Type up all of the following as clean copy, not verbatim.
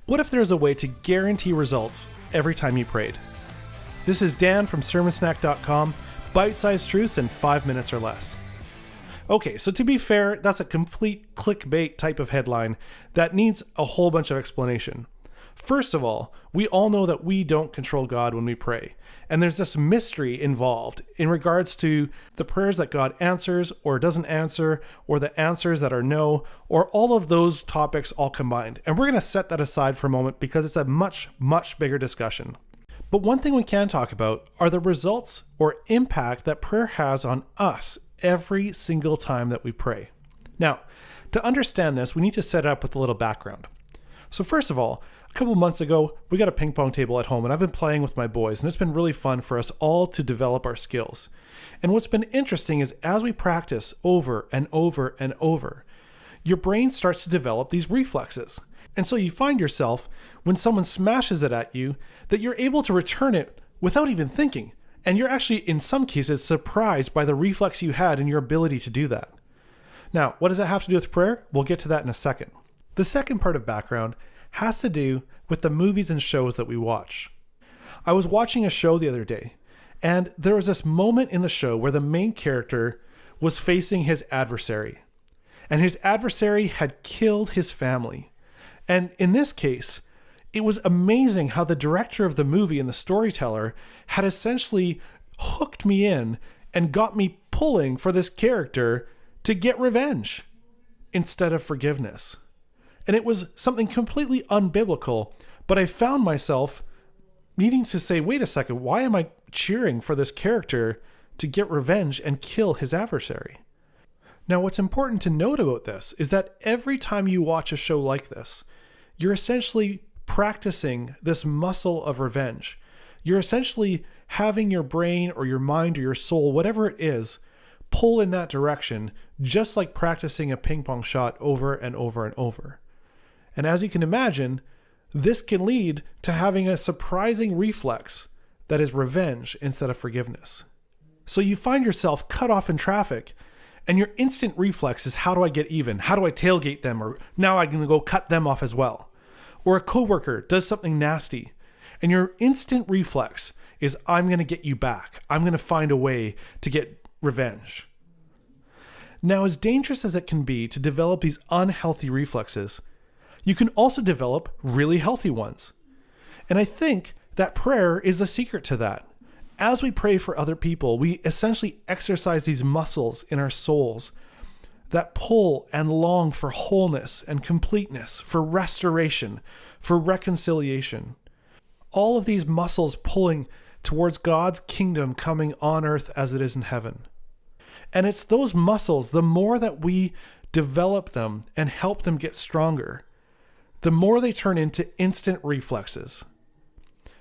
What if there's a way to guarantee results every time you prayed? This is Dan from sermonsnack.com, bite-sized truths in 5 minutes or less. Okay, so to be fair, that's a complete clickbait type of headline that needs a whole bunch of explanation. First of all, we all know that we don't control God when we pray, and there's this mystery involved in regards to the prayers that God answers or doesn't answer, or the answers that are no, or all of those topics all combined. And we're going to set that aside for a moment because it's a much, much bigger discussion. But one thing we can talk about are the results or impact that prayer has on us every single time that we pray. Now, to understand this, we need to set it up with a little background. So first of all, a couple months ago, we got a ping pong table at home, and I've been playing with my boys, and it's been really fun for us all to develop our skills. And what's been interesting is as we practice over and over and over, your brain starts to develop these reflexes. And so you find yourself, when someone smashes it at you, that you're able to return it without even thinking. And you're actually, in some cases, surprised by the reflex you had and your ability to do that. Now, what does that have to do with prayer? We'll get to that in a second. The second part of background has to do with the movies and shows that we watch. I was watching a show the other day, and there was this moment in the show where the main character was facing his adversary. And his adversary had killed his family. And in this case, it was amazing how the director of the movie and the storyteller had essentially hooked me in and got me pulling for this character to get revenge instead of forgiveness. And it was something completely unbiblical, but I found myself needing to say, wait a second, why am I cheering for this character to get revenge and kill his adversary? Now, what's important to note about this is that every time you watch a show like this, you're essentially practicing this muscle of revenge. You're essentially having your brain or your mind or your soul, whatever it is, pull in that direction, just like practicing a ping pong shot over and over and over. And as you can imagine, this can lead to having a surprising reflex that is revenge instead of forgiveness. So you find yourself cut off in traffic, and your instant reflex is, how do I get even? How do I tailgate them? Or now I'm going to go cut them off as well. Or a coworker does something nasty, and your instant reflex is, I'm going to get you back. I'm going to find a way to get revenge. Now, as dangerous as it can be to develop these unhealthy reflexes, you can also develop really healthy ones. And I think that prayer is the secret to that. As we pray for other people, we essentially exercise these muscles in our souls that pull and long for wholeness and completeness, for restoration, for reconciliation. All of these muscles pulling towards God's kingdom coming on earth as it is in heaven. And it's those muscles, the more that we develop them and help them get stronger, the more they turn into instant reflexes.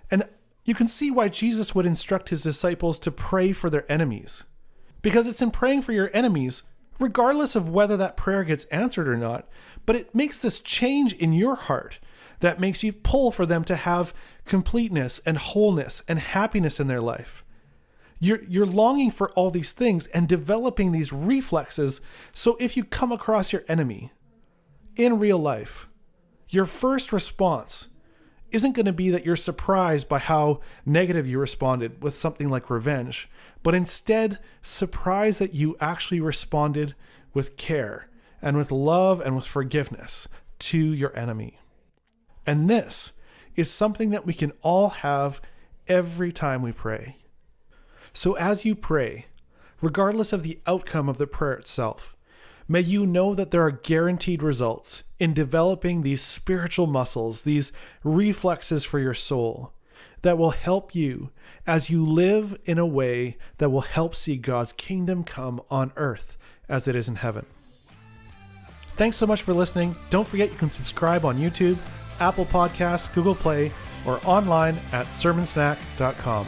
And you can see why Jesus would instruct his disciples to pray for their enemies. Because it's in praying for your enemies, regardless of whether that prayer gets answered or not, but it makes this change in your heart that makes you pull for them to have completeness and wholeness and happiness in their life. You're longing for all these things and developing these reflexes, so if you come across your enemy in real life, your first response isn't going to be that you're surprised by how negative you responded with something like revenge, but instead surprised that you actually responded with care and with love and with forgiveness to your enemy. And this is something that we can all have every time we pray. So as you pray, regardless of the outcome of the prayer itself, may you know that there are guaranteed results in developing these spiritual muscles, these reflexes for your soul that will help you as you live in a way that will help see God's kingdom come on earth as it is in heaven. Thanks so much for listening. Don't forget you can subscribe on YouTube, Apple Podcasts, Google Play, or online at sermonsnack.com.